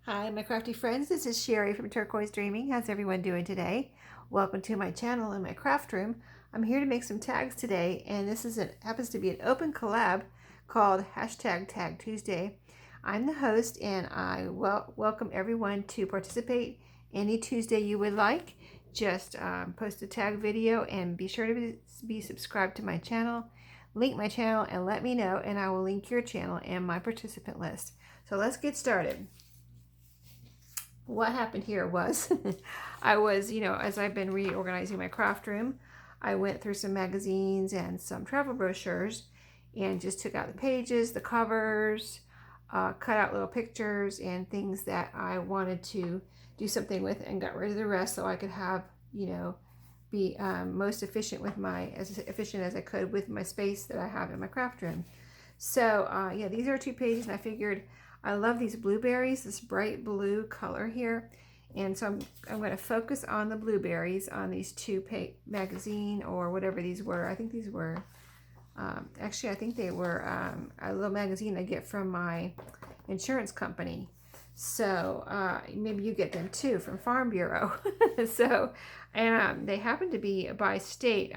Hi, my crafty friends. This is Sherry from Turquoise Dreaming. How's everyone doing today? Welcome to my channel and my craft room. I'm here to make some tags today, and this happens to be an open collab called #Tag Tuesday. I'm the host, and I welcome everyone to participate any Tuesday you would like. Just post a tag video and be sure to be subscribed to my channel. Link my channel and let me know, and I will link your channel and my participant list. So let's get started. What happened here was I was, as I've been reorganizing my craft room, I went through some magazines and some travel brochures and just took out the pages, the covers, cut out little pictures and things that I wanted to do something with, and got rid of the rest so I could have, be most efficient with as efficient as I could with my space that I have in my craft room. So yeah, these are 2 pages, and I figured I love these blueberries, this bright blue color here. And so I'm going to focus on the blueberries on these 2 magazine or whatever these were. I think these were, actually I think they were a little magazine I get from my insurance company. So maybe you get them too from Farm Bureau. So, and they happen to be by state.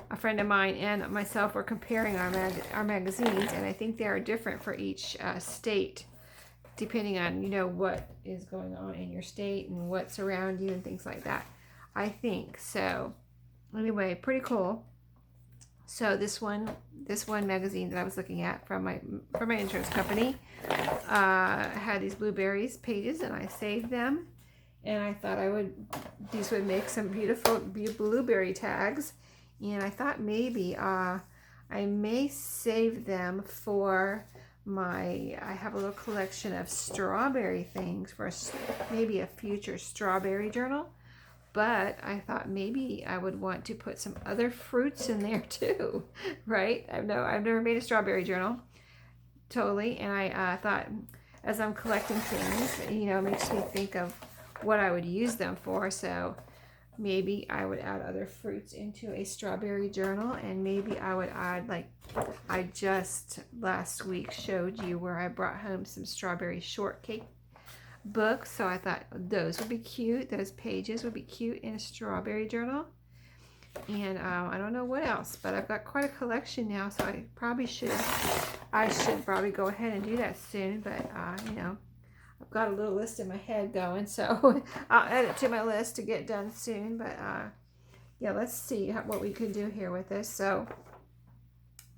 A friend of mine and myself were comparing our magazines, and I think they are different for each state, depending on what is going on in your state and what's around you and things like that. I think so. Anyway, pretty cool. So this one magazine that I was looking at from my insurance company had these blueberries pages, and I saved them, and I thought these would make some beautiful blueberry tags. And I thought maybe I may save them for I have a little collection of strawberry things for maybe a future strawberry journal. But I thought maybe I would want to put some other fruits in there too, right? I've never made a strawberry journal, totally. And I thought, as I'm collecting things, it makes me think of what I would use them for. So maybe I would add other fruits into a strawberry journal, and maybe I would add, like I just last week showed you where I brought home some strawberry shortcake books. So I thought those would be cute. Those pages would be cute in a strawberry journal. And I don't know what else, but I've got quite a collection now, so I should probably go ahead and do that soon. But I've got a little list in my head going, so I'll add it to my list to get done soon. But yeah, let's see what we can do here with this. So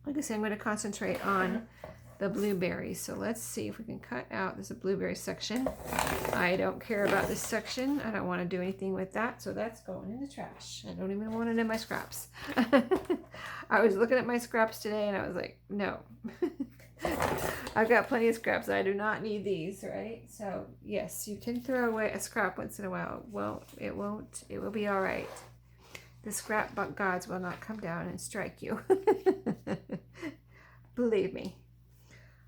like I said, I'm going to concentrate on the blueberries. So let's see if we can cut out this blueberry section. I don't care about this section. I don't want to do anything with that, so that's going in the trash. I don't even want it in my scraps. I was looking at my scraps today, and I was like, no. I've got plenty of scraps. I do not need these, right? So yes, you can throw away a scrap once in a while. Well, it won't. It will be all right. The scrap gods will not come down and strike you. Believe me.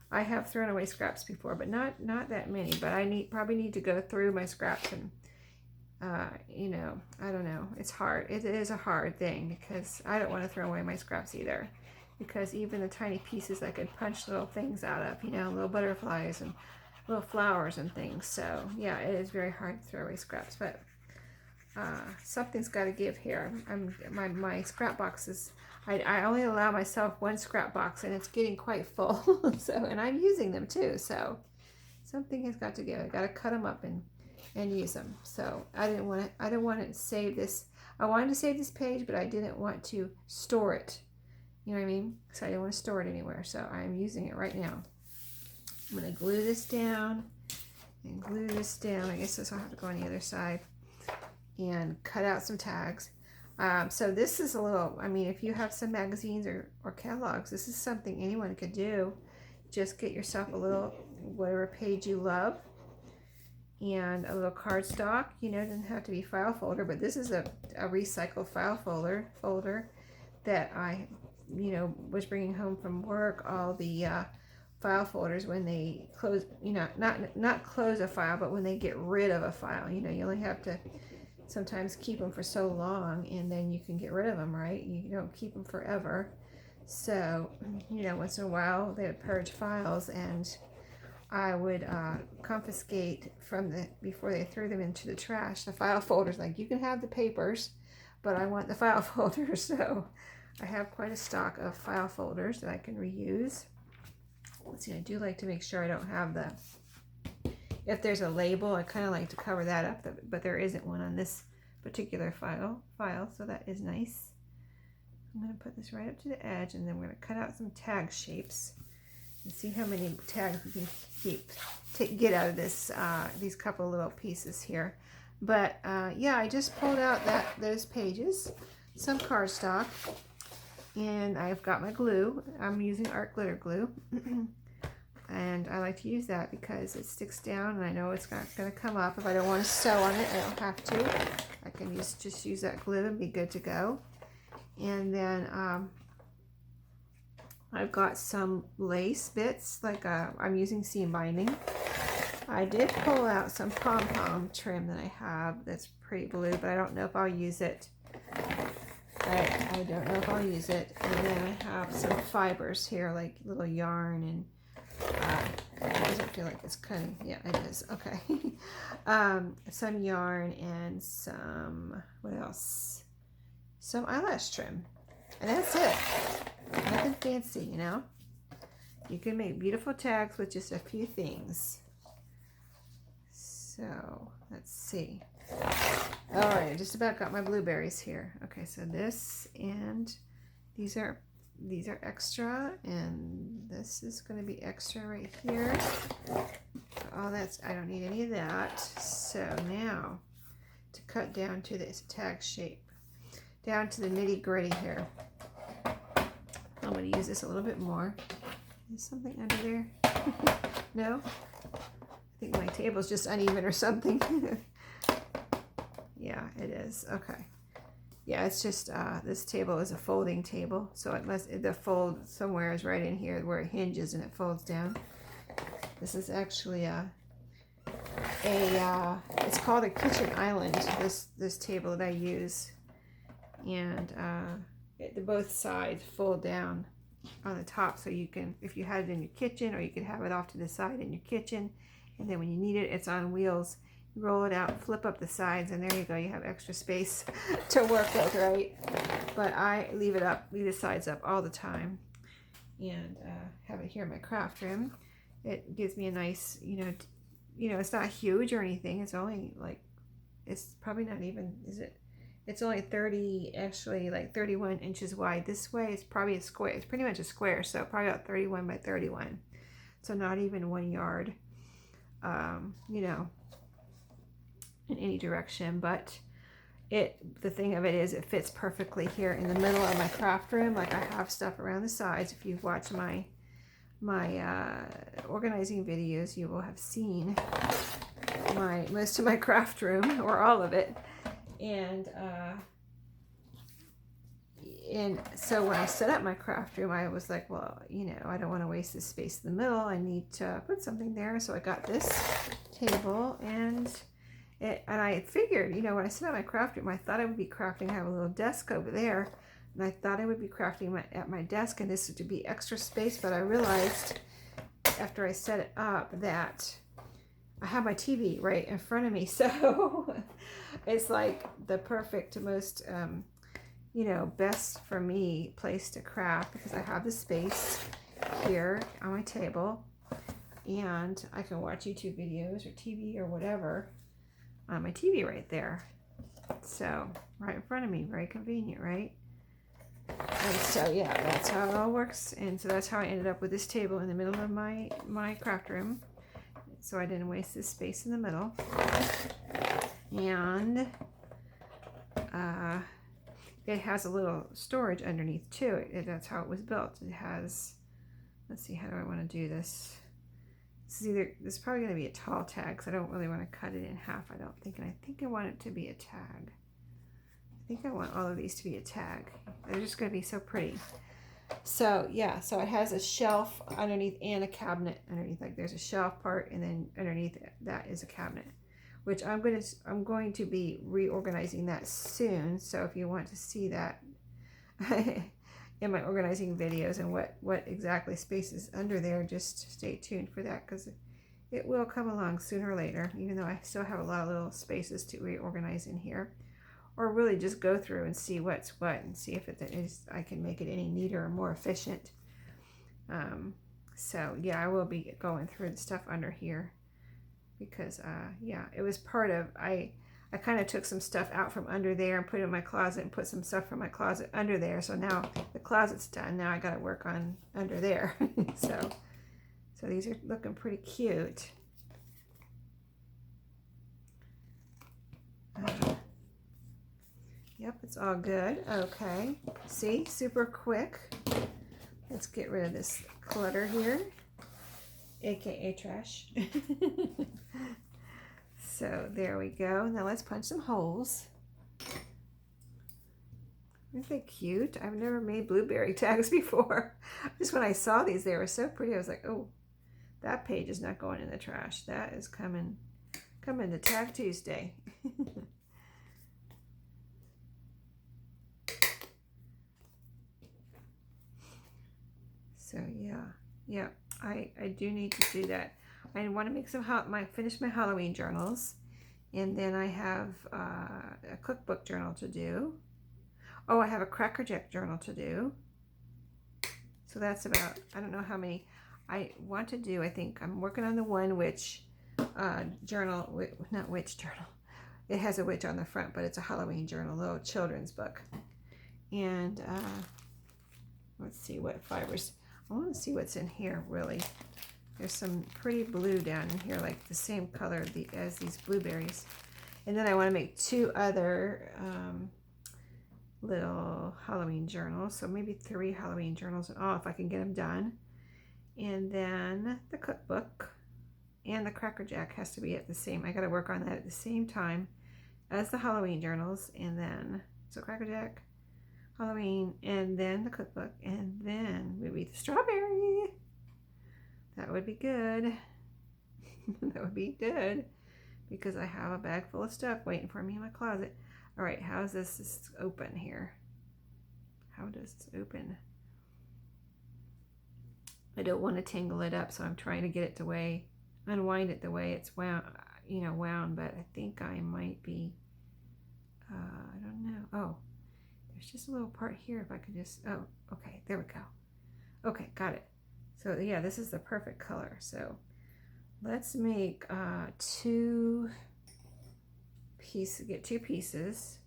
I have thrown away scraps before, but not that many. But I probably need to go through my scraps, and I don't know. It's hard. It is a hard thing, because I don't want to throw away my scraps either. Because even the tiny pieces, I could punch little things out of, little butterflies and little flowers and things. So yeah, it is very hard to throw away scraps, but something's got to give here. My scrap boxes, I only allow myself 1 scrap box, and it's getting quite full. So, and I'm using them too. So something has got to give. I got to cut them up and use them. So I didn't want to save this. I wanted to save this page, but I didn't want to store it. You know what I mean? So I didn't want to store it anywhere. So I'm using it right now. I'm going to glue this down and glue this down. I guess this will have to go on the other side, and cut out some tags. So this is a little, if you have some magazines or catalogs, this is something anyone could do. Just get yourself a little, whatever page you love, and a little cardstock. It doesn't have to be file folder, but this is a recycled file folder that I was bringing home from work. All the file folders, when they close, not close a file, but when they get rid of a file, you only have to sometimes keep them for so long, and then you can get rid of them, right? You don't keep them forever. So once in a while they would purge files, and I would confiscate from before they threw them into the trash, the file folders. Like, you can have the papers, but I want the file folders. So I have quite a stock of file folders that I can reuse. Let's see, I do like to make sure I don't have if there's a label, I kind of like to cover that up, but there isn't one on this particular file, so that is nice. I'm going to put this right up to the edge, and then we're going to cut out some tag shapes and see how many tags we can get out of this these couple little pieces here. But yeah, I just pulled out those pages, some cardstock, and I've got my glue. I'm using art glitter glue. And I like to use that because it sticks down, and I know it's not going to come up. If I don't want to sew on it, I don't have to. I can just use that glue and be good to go. And then I've got some lace bits, like I'm using seam binding. I did pull out some pom-pom trim that I have that's pretty blue, but I don't know if I'll use it. I don't know if I'll use it. And then I have some fibers here, like little yarn, and it doesn't feel like it's cutting. Yeah, it is. Okay. Some yarn and some, what else? Some eyelash trim. And that's it. Nothing fancy, you know? You can make beautiful tags with just a few things. So, let's see. All right, I just about got my blueberries here. Okay, so this and these are extra, and this is going to be extra right here. Oh, I don't need any of that. So now to cut down to this tag shape, down to the nitty gritty here. I'm going to use this a little bit more. Is something under there? No? I think my table's just uneven or something. Yeah, it is. Okay. Yeah, it's just, this table is a folding table, so the fold somewhere is right in here where it hinges and it folds down. This is actually it's called a kitchen island, this table that I use. And both sides fold down on the top, so you can, if you had it in your kitchen, or you could have it off to the side in your kitchen, and then when you need it, it's on wheels. Roll it out, flip up the sides, and there you go. You have extra space to work with, right? But I leave the sides up all the time, and have it here in my craft room. It gives me a nice, you know, it's not huge or anything. It's only like, it's probably not even, is it? It's only 31 inches wide. This way, it's probably a square. It's pretty much a square, so probably about 31 by 31. So not even 1 yard, you know, in any direction. But the thing of it is, it fits perfectly here in the middle of my craft room. Like, I have stuff around the sides. If you've watched my organizing videos, you will have seen most of my craft room, or all of it. And so when I set up my craft room, I was like, well, you know, I don't want to waste this space in the middle. I need to put something there. So I got this table, and I figured, you know, when I set up my craft room, I thought I would be crafting. I have a little desk over there, and I thought I would be crafting at my desk, and this would be extra space. But I realized after I set it up that I have my TV right in front of me, so it's like the perfect, most, you know, best for me place to craft, because I have the space here on my table, and I can watch YouTube videos or TV or whatever on my TV right there. So right in front of me, very convenient, right? And so yeah, that's how it all works. And so that's how I ended up with this table in the middle of my craft room, so I didn't waste this space in the middle. And it has a little storage underneath too. That's how it was built. It has, let's see, how do I want to do this? This is probably going to be a tall tag, because I don't really want to cut it in half, I don't think. And I think I want it to be a tag. I think I want all of these to be a tag. They're just going to be so pretty. So yeah, so it has a shelf underneath and a cabinet underneath. Like, there's a shelf part, and then underneath that is a cabinet, which I'm going to be reorganizing that soon. So if you want to see that in my organizing videos and what exactly space is under there, just stay tuned for that, because it will come along sooner or later, even though I still have a lot of little spaces to reorganize in here. Or really just go through and see what's what and see if it is, I can make it any neater or more efficient. So yeah, I will be going through the stuff under here because yeah, it was part of, I kind of took some stuff out from under there and put it in my closet and put some stuff from my closet under there. So now the closet's done. Now I got to work on under there. So these are looking pretty cute. Yep, it's all good. Okay, see, super quick. Let's get rid of this clutter here, aka trash. So there we go. Now let's punch some holes. Aren't they cute? I've never made blueberry tags before. Just when I saw these, they were so pretty. I was like, oh, that page is not going in the trash. That is coming to Tag Tuesday. So yeah, I do need to do that. I want to make some finish my Halloween journals, and then I have a cookbook journal to do. Oh, I have a Cracker Jack journal to do. So that's about, I don't know how many I want to do. I think I'm working on the one witch journal, not witch journal. It has a witch on the front, but it's a Halloween journal, a little children's book. And let's see what fibers. I want to see what's in here, really. There's some pretty blue down in here, like the same color as these blueberries. And then I want to make 2 other little Halloween journals. So maybe 3 Halloween journals in all if I can get them done. And then the cookbook and the Cracker Jack has to be at the same. I got to work on that at the same time as the Halloween journals. And then, so Cracker Jack, Halloween, and then the cookbook, and then maybe the strawberry. That would be good. That would be good because I have a bag full of stuff waiting for me in my closet. All right, how is this open here? How does this open? I don't want to tangle it up, so I'm trying to get it to unwind it the way it's wound, wound, but I think I might be, I don't know. Oh, there's just a little part here. If I could just, oh, okay, there we go. Okay, got it. So yeah, this is the perfect color. So let's make 2 pieces, get 2 pieces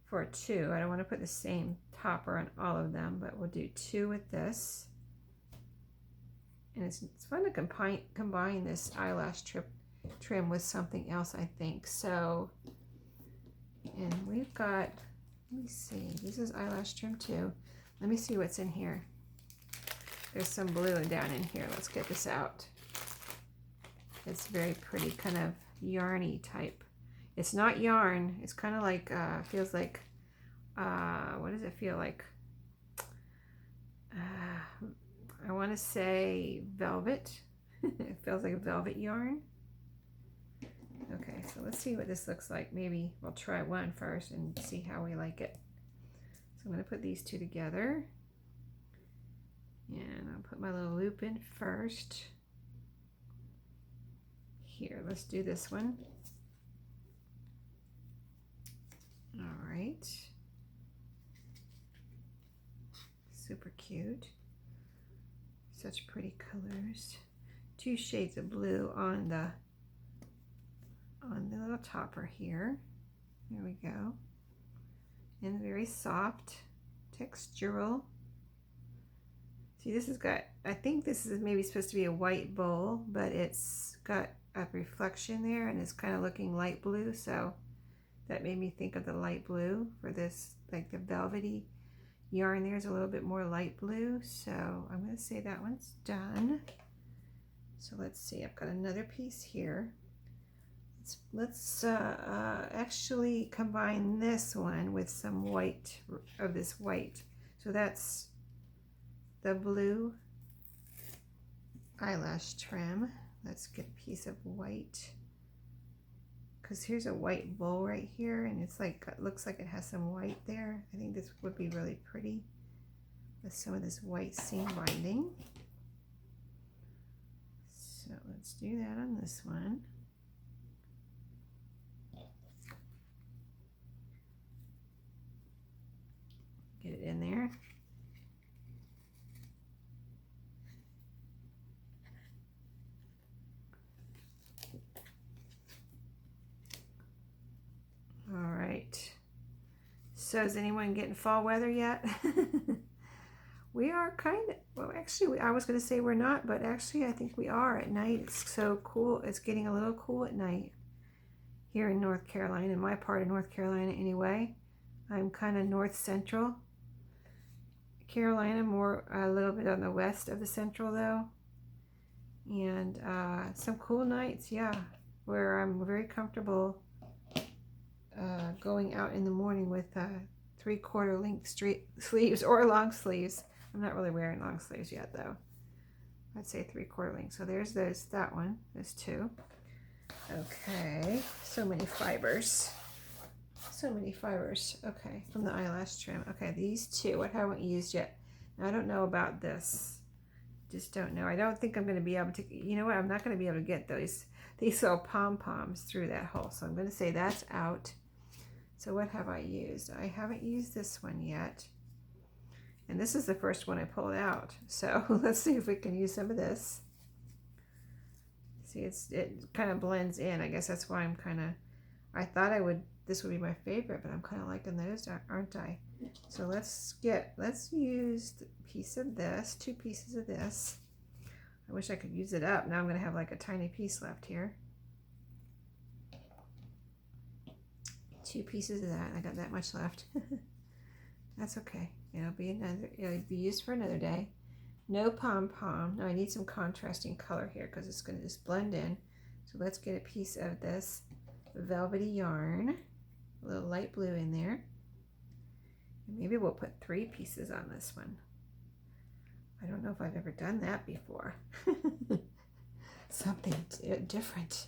for 2. I don't want to put the same topper on all of them, but we'll do 2 with this. And it's fun to combine this eyelash trim with something else, I think. So, and we've got, let me see, this is eyelash trim too. Let me see what's in here. There's some blue down in here. Let's get this out. It's very pretty, kind of yarny type. It's not yarn. It's kind of like, feels like, what does it feel like? I want to say velvet. It feels like velvet yarn. Okay, so let's see what this looks like. Maybe we'll try one first and see how we like it. So I'm going to put these 2 together. And I'll put my little loop in first. Here, let's do this one. All right. Super cute. Such pretty colors. 2 shades of blue on the little topper here. There we go. And very soft, textural. See, this has got, I think this is maybe supposed to be a white bowl, but it's got a reflection there and it's kind of looking light blue. So that made me think of the light blue for this, like the velvety yarn there's a little bit more light blue. So I'm going to say that one's done. So let's see, I've got another piece here. Let's actually combine this one with some white, of this white. So that's the blue eyelash trim. Let's get a piece of white, because here's a white bowl right here, and it's like, it looks like it has some white there. I think this would be really pretty with some of this white seam binding. So let's do that on this one. Get it in there. All right. So is anyone getting fall weather yet? We are kind of, well, actually, I was going to say we're not, but actually I think we are at night. It's so cool. It's getting a little cool at night here in North Carolina, in my part of North Carolina anyway. I'm kind of north central Carolina, more a little bit on the west of the central though. And some cool nights, yeah, where I'm very comfortable going out in the morning with 3/4 length sleeves or long sleeves. I'm not really wearing long sleeves yet though. I'd say 3/4 length. So there's that one, there's two. Okay, so many fibers. So many fibers. Okay, from the eyelash trim. Okay, these two, what haven't used yet? Now, I don't know about this. Just don't know. I don't think I'm going to be able to, you know what? I'm not going to be able to get these little pom-poms through that hole. So I'm going to say that's out. So what have I used? I haven't used this one yet. And this is the first one I pulled out. So let's see if we can use some of this. See, it kind of blends in. I guess that's why I'm kind of, I thought this would be my favorite, but I'm kind of liking those, aren't I? So let's use a piece of this, 2 pieces of this. I wish I could use it up. Now I'm going to have like a tiny piece left here. 2 pieces of that. I got that much left. That's okay. It'll be used for another day. No pom-pom. Now I need some contrasting color here because it's going to just blend in. So let's get a piece of this velvety yarn, a little light blue in there. And maybe we'll put 3 pieces on this one. I don't know if I've ever done that before. Something different.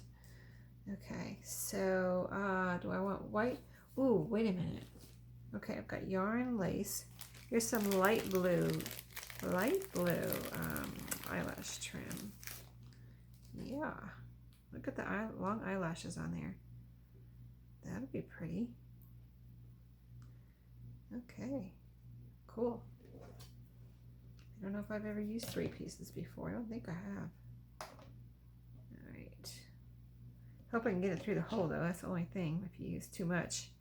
Okay, so do I want white? Ooh, wait a minute. Okay, I've got yarn lace. Here's some light blue eyelash trim. Yeah, look at the long eyelashes on there. That'll be pretty. Okay, cool. I don't know if I've ever used 3 pieces before. I don't think I have. All right. Hope I can get it through the hole though. That's the only thing. If you use too much,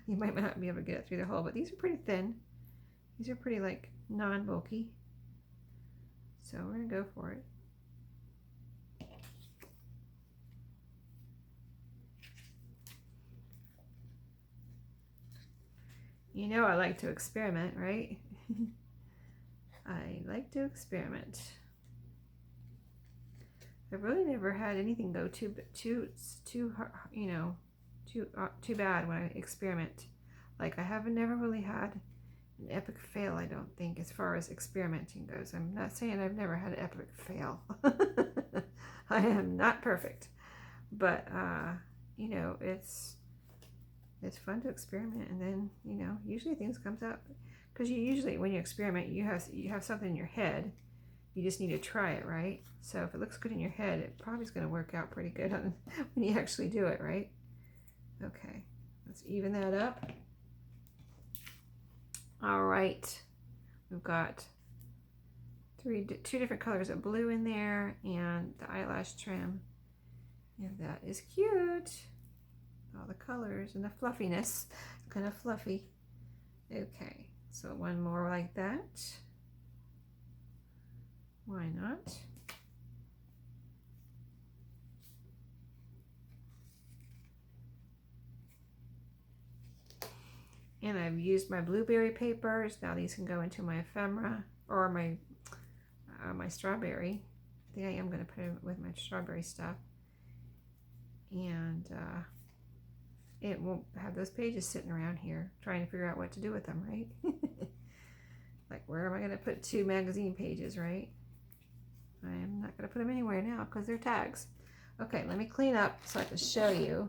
you might not be able to get it through the hole. But these are pretty thin. These are pretty like non-bulky. So we're gonna go for it. You know I like to experiment, right? I like to experiment. I've really never had anything go too bad when I experiment. Like I haven't never really had an epic fail, I don't think, as far as experimenting goes. I'm not saying I've never had an epic fail. I am not perfect, but you know, it's fun to experiment, and then usually things comes out because usually when you experiment you have something in your head. You just need to try it, right? So if it looks good in your head, it probably is going to work out pretty good when you actually do it, right? Okay, let's even that up. All right, we've got 2 different colors of blue in there, and the eyelash trim. Yeah, that is cute. All the colors and the fluffiness, kind of fluffy. Okay, so one more like that. Why not? And I've used my blueberry papers. Now these can go into my ephemera or my strawberry. I think I am going to put it with my strawberry stuff. And it won't have those pages sitting around here trying to figure out what to do with them, right? Like, where am I going to put 2 magazine pages, right? I am not going to put them anywhere now because they're tags. Okay, let me clean up so I can show you.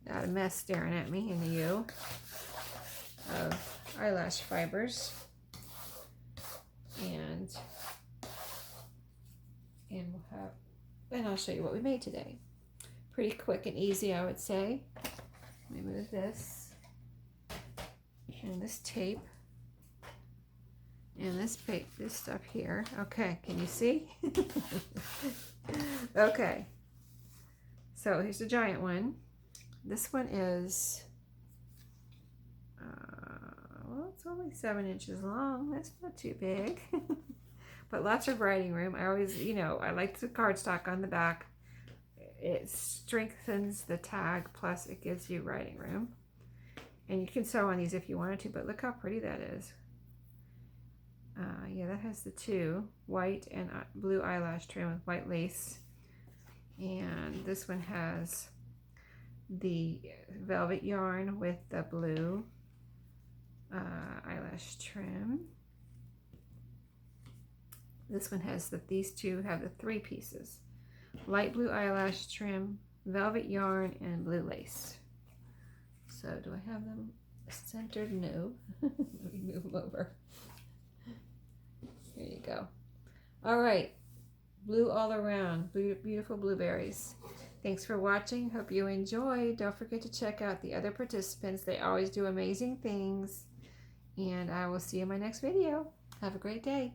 Got a mess staring at me in the U of eyelash fibers. And and I'll show you what we made today. Pretty quick and easy, I would say. Let me move this and this tape and this stuff here. Okay, can you see? Okay, so here's the giant one. This one is well, it's only 7 inches long. That's not too big. But lots of writing room. I always, I like the cardstock on the back. It strengthens the tag, plus it gives you writing room. And you can sew on these if you wanted to, but look how pretty that is. Yeah, that has the 2 white and blue eyelash trim with white lace. And this one has the velvet yarn with the blue eyelash trim. This one has these two have the 3 pieces. Light blue eyelash trim, velvet yarn, and blue lace. So do I have them centered? No. Let me move them over. Here you go. All right. Blue all around. Beautiful blueberries. Thanks for watching. Hope you enjoyed. Don't forget to check out the other participants. They always do amazing things. And I will see you in my next video. Have a great day.